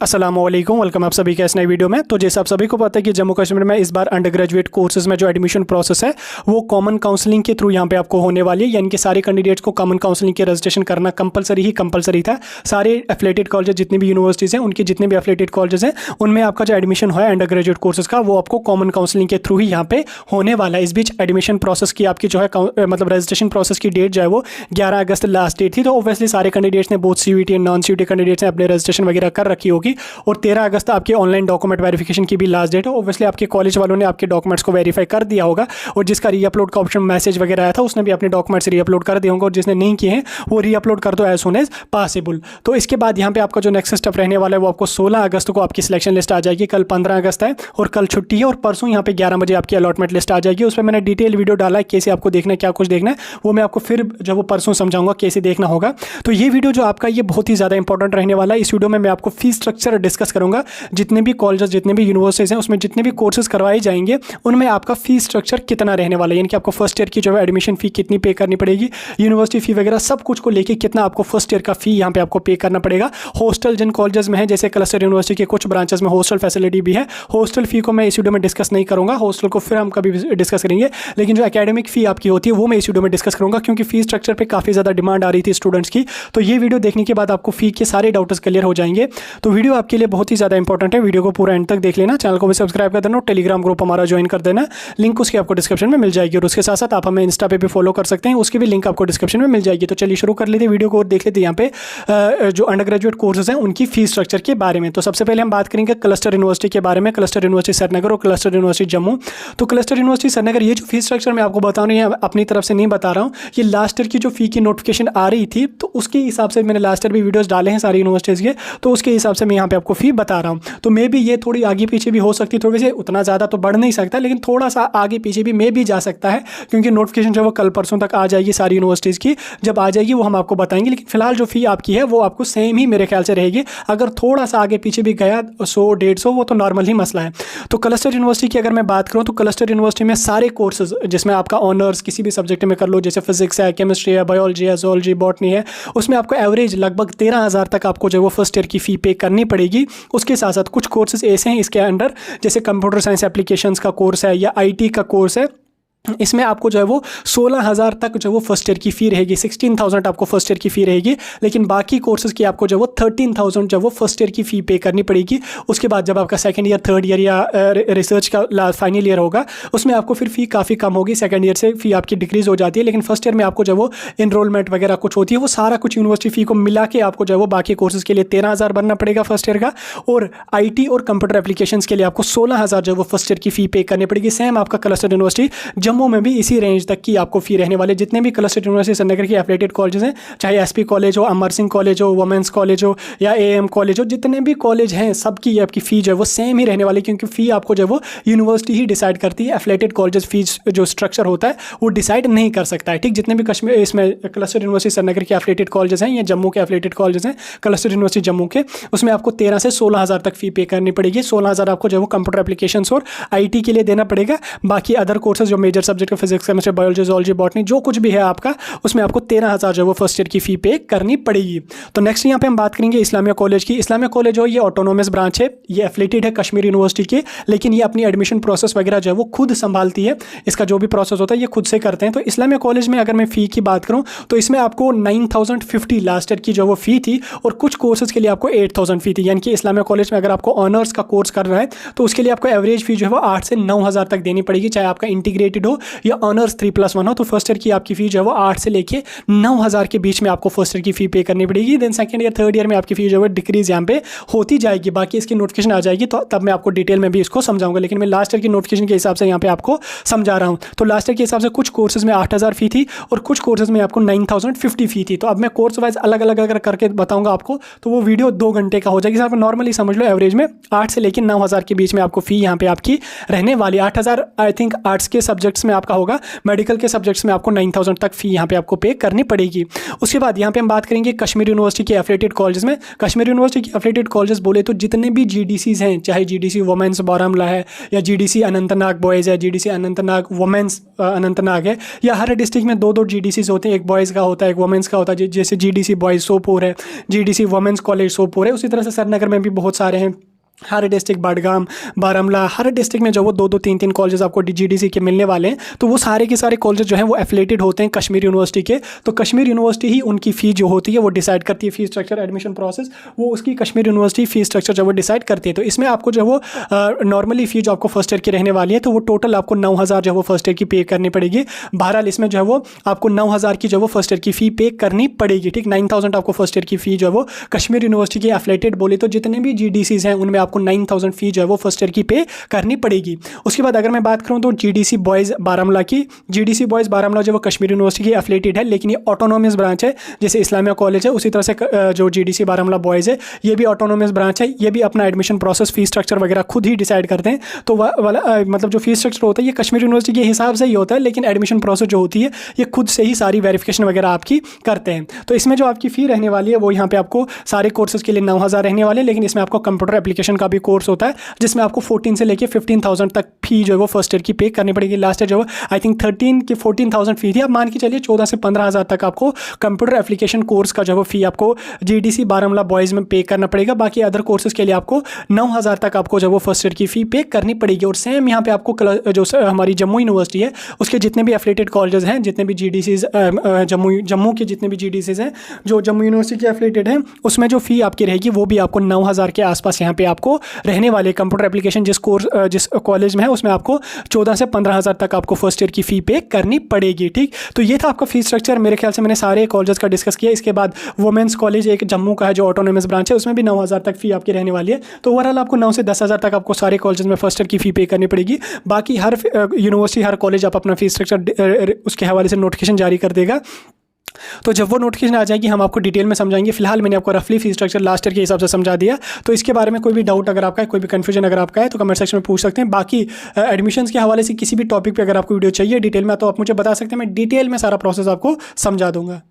अस्सलामुअलैकुम, वेलकम आप सभी का इस नई वीडियो में। तो जैसे आप सभी को पता है कि जम्मू कश्मीर में इस बार अंडर ग्रेजुएट कोर्सेज में जो एडमिशन प्रोसेस है वो कॉमन काउंसलिंग के थ्रू यहाँ पे आपको होने वाली है, यानी कि सारे कैंडिडेट्स को कॉमन काउंसलिंग के रजिस्ट्रेशन करना कंपलसरी था। सारे एफिलिएटेड कॉलेज जितनी भी यूनिवर्सिटीज़ हैं उनके जितने भी एफिलिएटेड कॉलेज हैं उनमें आपका जो एडमिशन है अंडर ग्रेजुएट कोर्सेज का वो आपको कॉमन काउंसलिंग के थ्रू ही यहाँ पे होने वाला है। इस बीच एडमिशन प्रोसेस की आपकी जो है मतलब रजिस्ट्रेशन प्रोसेस की डेट जो है वो 11 अगस्त लास्ट डेट थी। तो ऑब्वियसली सारे कैंडिडेट्स ने both CUET and non CUET candidates ने अपने रजिस्ट्रेशन वगैरह कर रखी होगी और 13 अगस्त आपके ऑनलाइन डॉक्यूमेंट वेरिफिकेशन की भी लास्ट डेट है। ऑब्वियसली आपके कॉलेज वालों ने आपके डॉक्यूमेंट्स को वेरीफाई कर दिया होगा और जिसका रीअपलोड का ऑप्शन मैसेज वगैरह आया था उसने भी अपने डॉक्यूमेंट्स रीअपलोड कर दिए होंगे और जिसने नहीं किए हैं वो रीअपलोड कर दो एज सून एज पॉसिबल। तो इसके बाद यहाँ पे आपका जो नेक्स्ट स्टेप रहने वाला है वो आपको 16 अगस्त को आपकी सिलेक्शन लिस्ट आ जाएगी। कल 15 अगस्त है और कल छुट्टी है और परसों यहाँ पे 11 बजे आपकी अलॉटमेंट लिस्ट आ जाएगी। उस पर मैंने डिटेल वीडियो डाला है, कैसे आपको देखना है, क्या कुछ देखना है वो मैं आपको फिर जब वो परसों समझाऊंगा कैसे देखना होगा। तो ये वीडियो जो आपका ये बहुत ही ज़्यादा इंपॉर्टेंट रहने वाला है। इस वीडियो में मैं आपको फीस स्ट्रक्चर डिस्कस करूंगा। जितने भी कॉलेजेस जितने भी यूनिवर्सिटीज़ हैं उसमें जितने भी कोर्सेज करवाए जाएंगे उनमें आपका फीस स्ट्रक्चर कितना रहने वाला है, यानी कि आपको फर्स्ट ईयर की जो है एडमिशन फ़ी कितनी पे करनी पड़ेगी, यूनिवर्सिटी फ़ी वगैरह सब कुछ को लेके कितना आपको फर्स्ट ईयर का फ़ी यहाँ पे आपको पे करना पड़ेगा। हॉस्टल जिन कॉलेजेस में है जैसे क्लस्टर यूनिवर्सिटी के कुछ ब्रांचेस में हॉस्टल फैसिलिटी भी है। हॉस्टल फ़ी को मैं इस वीडियो में डिस्कस नहीं करूँगा, हॉस्टल को फिर हम कभी डिस्कस करेंगे, लेकिन जो एकेडमिक फ़ी आपकी होती है वो मैं इस वीडियो में डिस्कस करूँगा क्योंकि फ़ी स्ट्रक्चर पर काफ़ी ज़्यादा डिमांड आ रही थी स्टूडेंट्स की। तो ये वीडियो देखने के बाद आपको फ़ी के सारे डाउट्स क्लियर हो जाएंगे। तो वीडियो आपके लिए बहुत ही ज़्यादा इंपॉर्टेंट है, वीडियो को पूरा एंड तक देख लेना। चैनल को भी सब्सक्राइब कर देना, टेलीग्राम ग्रुप हमारा ज्वाइन कर देना, लिंक उसकी आपको डिस्क्रिप्शन में मिल जाएगी और उसके साथ साथ आप हमें इंस्टा पे भी फॉलो कर सकते हैं, उसकी भी लिंक आपको डिस्क्रिप्शन में मिल जाएगी। तो चलिए शुरू कर लेते हैं वीडियो को और देख लेते हैं यहाँ पे जो अंडर ग्रेजुएट कोर्सेज हैं उनकी फीस स्ट्रक्चर के बारे में। तो सबसे पहले हम बात करेंगे क्लस्टर यूनिवर्सिटी के बारे में, क्लस्टर यूनिवर्सिटी श्रीनगर और क्लस्टर यूनिवर्सिटी जम्मू। तो क्लस्टर यूनिवर्सिटी श्रीनगर ये जो फीस स्ट्रक्चर मैं आपको बता रहा हूँ अपनी तरफ से नहीं बता रहा हूँ, ये लास्ट ईयर की जो फी की नोटिफिकेशन आ रही थी तो उसके हिसाब से मैंने लास्ट ईयर भी वीडियोज़ डाले हैं सारी यूनिवर्सिटीज़ के, तो उसके हिसाब से मैं यहाँ पे आपको फी बता रहा हूँ। तो मे भी ये थोड़ी आगे पीछे भी हो सकती है, थोड़ी सी उतना ज़्यादा तो बढ़ नहीं सकता लेकिन थोड़ा सा आगे पीछे भी मे भी जा सकता है क्योंकि नोटिफिकेशन जो वो कल परसों तक आ जाएगी सारी यूनिवर्सिटीज़ की। जब आ जाएगी वो हम आपको बताएंगे, लेकिन फिलहाल जो फ़ी आपकी है वो आपको सेम ही मेरे ख्याल से रहेगी। अगर थोड़ा सा आगे पीछे भी गया 100-150 वो तो नॉर्मल ही मसला है। तो क्लस्टर यूनिवर्सिटी की अगर मैं बात करूँ तो क्लस्टर यूनिवर्सिटी में सारे कोर्सेज जिसमें आपका ऑनर्स किसी भी सब्जेक्ट में कर लो, जैसे फिजिक्स है, केमिस्ट्री है, बायोलॉजी है, जोलॉजी, बॉटनी है, उसमें आपको एवरेज लगभग 13,000 तक आपको जो है वो फर्स्ट ईयर की फ़ी पे करनी पड़ेगी। उसके साथ साथ कुछ कोर्सेज ऐसे हैं इसके अंडर जैसे कंप्यूटर साइंस एप्लीकेशंस का कोर्स है या आईटी का कोर्स है, इसमें आपको जो है वो 16,000 तक जो है वो फर्स्ट ईयर की फ़ी रहेगी, 16,000 आपको फर्स्ट ईयर की फ़ी रहेगी। लेकिन बाकी कोर्सेज़ की आपको जो है वो 13,000 जो है वो फर्स्ट ईयर की फ़ी पे करनी पड़ेगी। उसके बाद जब आपका सेकंड ईयर, थर्ड ईयर या रिसर्च का फाइनल ईयर होगा उसमें आपको फिर फ़ी काफ़ी कम होगी, सेकंड ईयर से फ़ी आपकी डिक्रीज़ हो जाती है। लेकिन फर्स्ट ईयर में आपको जो है वो इनरोलमेंट वगैरह कुछ होती है, वो सारा कुछ यूनिवर्सिटी फ़ी को मिला के आपको जो है वो बाकी कोर्सेज़ के लिए 13,000 बनना पड़ेगा फर्स्ट ईयर का, और IT और कंप्यूटर एप्लीकेशन के लिए आपको 16,000 जो है वो फर्स्ट ईयर की फ़ी पे करनी पड़ेगी। सेम आपका क्लस्टर यूनिवर्सिटी जम्मू में भी इसी तक की आपको फी रहने वाले। जितने भी क्लस्टर यूनिवर्सिटी श्रीनगर की एफिलिएटेड कॉलेजेस हैं, चाहे एसपी कॉलेज हो, अमर सिंह कॉलेज हो, वुमेंस कॉलेज हो या AM कॉलेज हो, जितने भी कॉलेज हैं सबकी आपकी फ़ी जो है वो सेम ही रहने वाली, क्योंकि फ़ी आपको जो है वो यूनिवर्सिटी ही डिसाइड करती है। एफिलिएटेड कॉलेजेस फीस जो स्ट्रक्चर होता है वो डिसाइड नहीं कर सकता है। ठीक, जितने भी कश्मीर इसमें क्लस्टर यूनिवर्सिटी श्रीनगर के एफिलिएटेड कॉलेजेस हैं या जम्मू के एफिलिएटेड कॉलेजेस हैं, क्लस्टर यूनिवर्सिटी जम्मू के, उसमें आपको 13 से 16,000 तक फ़ी पे करनी पड़ेगी। 16,000 आपको जो है वो कंप्यूटर एप्लीकेशन और IT के लिए देना पड़ेगा। बाकी अदर कोर्सेज जो major subject physics, chemistry, biology, zoology, botany जो कुछ भी है आपका उसमें आपको 13,000 जो वो फर्स्ट ईयर की फ़ी पे करनी पड़ेगी। तो नेक्स्ट यहाँ पे हम बात करेंगे इस्लामिया कॉलेज की। इस्लामिया कॉलेज हो ये ऑटोनोमस ब्रांच है, ये एफिलिएटेड है कश्मीर यूनिवर्सिटी के, लेकिन ये अपनी एडमिशन प्रोसेस वगैरह जो है वो खुद संभालती है। इसका जो भी प्रोसेस होता है ये खुद से करते हैं। तो इस्लामिया कॉलेज में अगर मैं फ़ी की बात करूँ तो इसमें आपको 9,050 लास्ट ईयर की जो वो फ़ी थी और कुछ कोर्सेज के लिए आपको 8,000 फ़ी थी। यानी कि इस्लामिया कॉलेज में अगर आपको ऑनर्स का कोर्स करना है तो उसके लिए आपको एवरेज फ़ी जो है वो 8 से 9,000 तक देनी पड़ेगी, चाहे आपका इंटीग्रेटेड हो या ऑनर्स 3+1 हो। तो फर्स्ट ईयर की आपकी फ़ी जो है वो 8 से लेके 9,000 के बीच में आपको फर्स्ट ईयर की फ़ी पे करनी पड़ेगी। Then second year, third year में आपकी फ़ी जो है डिक्रीज यहाँ पे होती जाएगी। बाकी इसकी नोटिफिकेशन आ जाएगी तो तब मैं आपको डिटेल में भी इसको समझाऊंगा, लेकिन मैं लास्ट ईयर की नोटिफिकेशन के हिसाब से यहाँ पे आपको समझा रहा हूँ। तो लास्ट ईयर के हिसाब से कुछ कोर्सेज में 8,000 फ़ी थी और कुछ कोर्सेज में आपको 9,050 फ़ी थी। तो अब मैं कोर्स वाइज अलग अलग अगर करके बताऊँगा आपको तो वो वीडियो 2 घंटे का हो जाएगी। आप नॉर्मली समझ लो एवरेज में 8 से लेकर 9,000 के बीच में आपको फ़ी यहाँ पे आपकी रहने वाली। 8,000 आई थिंक आर्ट्स के सब्जेक्ट सब्जेक्ट्स में आपका होगा, मेडिकल के सब्जेक्ट्स में आपको 9000 तक फ़ी यहाँ पे आपको पे करनी पड़ेगी। उसके बाद यहाँ पे हम बात करेंगे कश्मीर यूनिवर्सिटी के एफिलिएटेड कॉलेज में। कश्मीर यूनिवर्सिटी के एफिलिएटेड कॉलेज बोले तो जितने भी GDCs हैं, चाहे GDC वुमेंस बारामूला है या GDC अनंतनाग बॉयज़ है, GDC अनंतनाग वुमेंस अनंतनाग है, या हर डिस्ट्रिक्ट में 2-2 GDCs होते हैं, एक बॉयज़ का होता है एक वुमेंस का होता है, जैसे GDC बॉयज़ सोपोर है, GDC वुमेंस कॉलेज सोपोर है। उसी तरह से श्रीनगर में भी बहुत सारे हैं, हर डिस्ट्रिक्ट बडगाम बारामूला हर डिस्ट्रिक्ट में जो वो 2-2 3-3 कॉलेजेस आपको GDC के मिलने वाले हैं। तो वो सारे के सारे कॉलेजेस जो हैं वो एफिलेटेड होते हैं कश्मीर यूनिवर्सिटी के। तो कश्मीर यूनिवर्सिटी ही उनकी फ़ी जो होती है वो डिसाइड करती है, फ़ी स्ट्रक्चर एडमिशन प्रोसेस वो उसकी कश्मीर यूनिवर्सिटी फ़ी स्ट्रक्चर जो वो डिसाइड करती है। तो इसमें आपको जो वो नॉर्मली फ़ी जो आपको फर्स्ट ईयर की रहने वाली है तो वो टोटल आपको 9000 जो वो फर्स्ट ईयर की पे करनी पड़ेगी। बहरहाल इसमें जो है वो आपको 9000 की जो वो फर्स्ट ईयर की फ़ी पे करनी पड़ेगी, ठीक। 9000 आपको फर्स्ट ईयर की फ़ी जो है वो कश्मीर यूनिवर्सिटी की एफिलेटेड बोले तो जितने भी GDCs हैं उनमें आपको 9000 फ़ी जो है वो फर्स्ट ईयर की पे करनी पड़ेगी। उसके बाद अगर मैं बात करूं तो GDC बॉयज़ बारामूला की, GDC बॉयज़ बारामूला जो वो कश्मीर यूनिवर्सिटी की एफिलेटेड है, लेकिन ये ऑटोनोमस ब्रांच है, जैसे इस्लामिया कॉलेज है उसी तरह से जो GDC बारामूला बॉयज़ है ये भी ऑटोनोमस ब्रांच है। ये भी अपना एडमिशन प्रोसेस फ़ी स्ट्रक्चर वगैरह खुद ही डिसाइड करते हैं। तो मतलब जो फ़ी स्ट्रक्चर होता है ये कश्मीर यूनिवर्सिटी के हिसाब से ही होता है, लेकिन एडमिशन प्रोसेस जो होती है ये खुद से ही सारी वेरिफिकेशन वगैरह आपकी करते हैं। तो इसमें जो आपकी फ़ी रहने वाली है वो यहाँ पे आपको सारे कोर्सेज़ के लिए 9000 रहने वाले, लेकिन इसमें आपको कंप्यूटर एप्लीकेशन का भी कोर्स होता है जिसमें आपको 14 से लेके 15,000 तक फी जो है वो फर्स्ट ईयर की पे करनी पड़ेगी। लास्ट ईयर जो आई थिंक 13 की 14,000 फी थी, अब मान के चलिए 14 से 15,000 तक आपको कंप्यूटर एप्लीकेशन कोर्स का जो है फी आपको GDC बारामूला बॉयज़ में पे करना पड़ेगा। बाकी अदर कोर्सेज के लिए आपको 9000 तक आपको जो वो फर्स्ट ईयर की फ़ी पे करनी पड़ेगी। और सेम यहाँ पे आपको जो हमारी जम्मू यूनिवर्सिटी है उसके जितने भी एफिलेटेड कॉलेजेस हैं, जितने भी GDCs जम्मू के जितने भी GDCs हैं जो जम्मू यूनिवर्सिटी के एफिलेटेड हैं उसमें जो फ़ी आपकी रहेगी वो भी आपको 9000 के आसपास यहाँ पे आपको रहने वाले। कंप्यूटर एप्लीकेशन जिस कॉलेज में है उसमें आपको 14 से 15,000 तक आपको फर्स्ट ईयर की फ़ी पे करनी पड़ेगी, ठीक। तो ये था आपका फ़ी स्ट्रक्चर। मेरे ख्याल से मैंने सारे कॉलेजेस का डिस्कस किया। इसके बाद वुमेंस कॉलेज एक जम्मू का है जो ऑटोनोमस ब्रांच है, उसमें भी 9000 तक फ़ी आपकी रहने वाली है। तो ओवरऑल आपको 9 से 10,000 तक आपको सारे कॉलेजेस में फर्स्ट ईयर की फ़ी पे करनी पड़ेगी। बाकी हर यूनिवर्सिटी हर कॉलेज आप अपना फ़ी स्ट्रक्चर उसके हवाले से नोटिफिकेशन जारी कर देगा। तो जब वो नोटिफिकेशन आ जाएगी हम आपको डिटेल में समझाएंगे। फिलहाल मैंने आपको रफली फी स्ट्रक्चर लास्ट ईयर के हिसाब से समझा दिया। तो इसके बारे में कोई भी डाउट अगर आपका है, कोई भी कन्फ्यूजन अगर आपका है तो कमेंट सेक्शन में पूछ सकते हैं। बाकी एडमिशन्स के हवाले से किसी भी टॉपिक पे अगर आपको वीडियो चाहिए डिटेल में तो आप मुझे बता सकते हैं, मैं डिटेल में सारा प्रोसेस आपको समझा दूंगा।